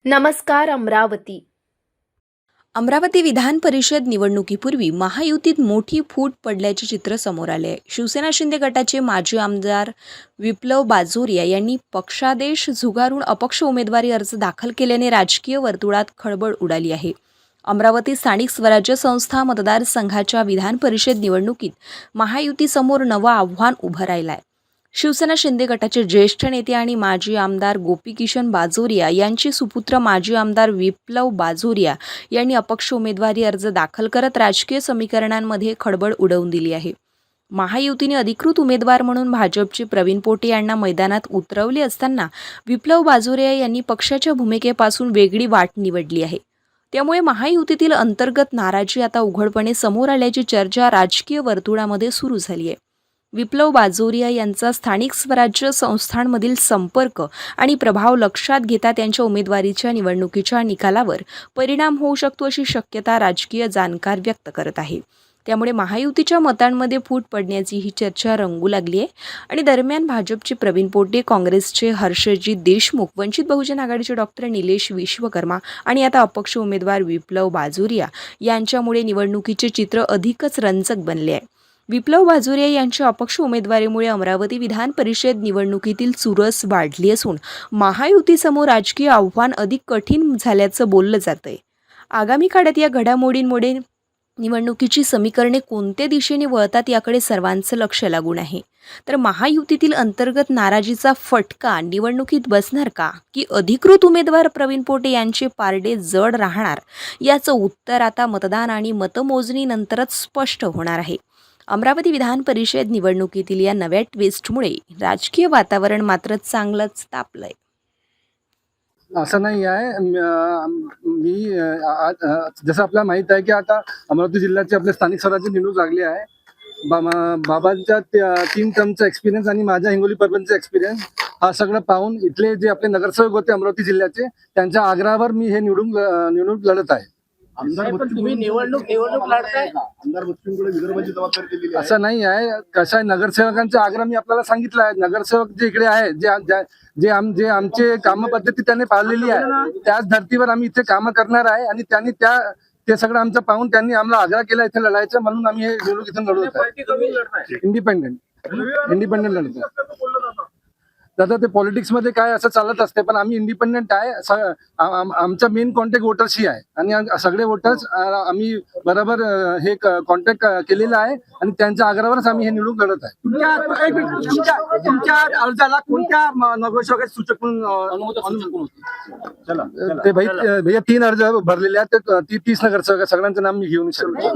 नमस्कार अमरावती. अमरावती विधान परिषद निवडणुकीपूर्वी महायुतीत मोठी फूट पडल्याचे चित्र समोर आले आहे. शिवसेना शिंदे गटाचे माजी आमदार विप्लव बाजोरिया यांनी पक्षादेश झुगारून अपक्ष उमेदवारी अर्ज दाखल केल्याने राजकीय वर्तुळात खळबळ उडाली आहे. अमरावती स्थानिक स्वराज्य संस्था मतदारसंघाच्या विधान परिषद निवडणुकीत महायुतीसमोर नवं आव्हान उभं राहिलं आहे. शिवसेना शिंदे गटाचे ज्येष्ठ नेते आणि माजी आमदार गोपीकिशन बाजोरिया यांचे सुपुत्र माजी आमदार विप्लव बाजोरिया यांनी अपक्ष उमेदवारी अर्ज दाखल करत राजकीय समीकरणांमध्ये खळबळ उडवून दिली आहे. महायुतीने अधिकृत उमेदवार म्हणून भाजपचे प्रवीण पोटे यांना मैदानात उतरवले असताना विप्लव बाजोरिया यांनी पक्षाच्या भूमिकेपासून वेगळी वाट निवडली आहे. त्यामुळे महायुतीतील अंतर्गत नाराजी आता उघडपणे समोर आल्याची चर्चा राजकीय वर्तुळामध्ये सुरू झाली आहे. विप्लव बाजोरिया यांचा स्थानिक स्वराज्य संस्थांमधील संपर्क आणि प्रभाव लक्षात घेता त्यांच्या उमेदवारीच्या निवडणुकीच्या निकालावर परिणाम होऊ शकतो अशी शक्यता राजकीय जाणकार व्यक्त करत आहे. त्यामुळे महायुतीच्या मतांमध्ये फूट पडण्याची ही चर्चा रंगू लागली आहे. आणि दरम्यान भाजपचे प्रवीण पोटे, काँग्रेसचे हर्षजित देशमुख, वंचित बहुजन आघाडीचे डॉक्टर निलेश विश्वकर्मा आणि आता अपक्ष उमेदवार विप्लव बाजोरिया यांच्यामुळे निवडणुकीचे चित्र अधिकच रंजक बनले आहे. विप्लव बाजोरिया यांच्या अपक्ष उमेदवारीमुळे अमरावती विधान परिषद निवडणुकीतील चुरस वाढली असून महायुतीसमोर राजकीय आव्हान अधिक कठीण झाल्याचं बोललं जातंय. आगामी काळात या घडामोडींमुळे निवडणुकीची समीकरणे कोणत्या दिशेने वळतात याकडे सर्वांचं लक्ष लागून आहे. तर महायुतीतील अंतर्गत नाराजीचा फटका निवडणुकीत बसणार का, की अधिकृत उमेदवार प्रवीण पोटे यांचे पारडे जड राहणार, याचं उत्तर आता मतदान आणि मतमोजणीनंतरच स्पष्ट होणार आहे. अमरावती विधान परिषद निवडणुकीतील या नव्या ट्विस्टमुळे राजकीय वातावरण मात्र चांगलंच तापलंय. असं नाही आहे. जसं आपल्याला माहित आहे की आता अमरावती जिल्ह्याचे आपले स्थानिक स्वराज्य निवडणूक लागली आहे. बाबांच्या 3 टर्मचा एक्सपिरियन्स आणि माझ्या हिंगोली पर्यंतचा एक्सपिरियन्स हा सगळं पाहून इथले जे आपले नगरसेवक होते अमरावती जिल्ह्याचे, त्यांच्या आग्रहावर मी हे निवडणूक लढत आहे. तुम्ही निवडणूक लढताय. आमदार बच्चूंकडे विदर्भाची जबाबदारी दिलेली आहे. असं नाही आहे. कसं आहे, नगरसेवकांचा आग्रह मी आपल्याला सांगितलं आहे. नगरसेवक जे इकडे आहे, जे आमचे कामपद्धती त्यांनी पाळलेली आहे, त्याच धर्तीवर आम्ही इथे कामं करणार आहे. आणि त्यांनी ते सगळं आमचं पाहून त्यांनी आम्हाला आग्रह केला इथे लढायचं, म्हणून आम्ही हे निवडणूक इथून लढवत आहे. इंडिपेंडेंट लढतो. दादा, ते पॉलिटिक्स मध्ये काय असं चालत असते, पण आम्ही इंडिपेंडेंट आहे. आमचा मेन कॉन्टॅक्ट वोटर्सही आहे आणि सगळे वोटर्स आम्ही बरोबर हे कॉन्टॅक्ट केलेला आहे आणि त्यांच्या आग्रहावरच आम्ही हे निवडणूक लढत आहे. तुमच्या अर्जाला कोणत्या नगरसेवकाचे सूचक ते भैया 3 अर्ज भरलेले आहेत. ते 30 नगरसेवक, सगळ्यांचं नाम मी घेऊन शकतो.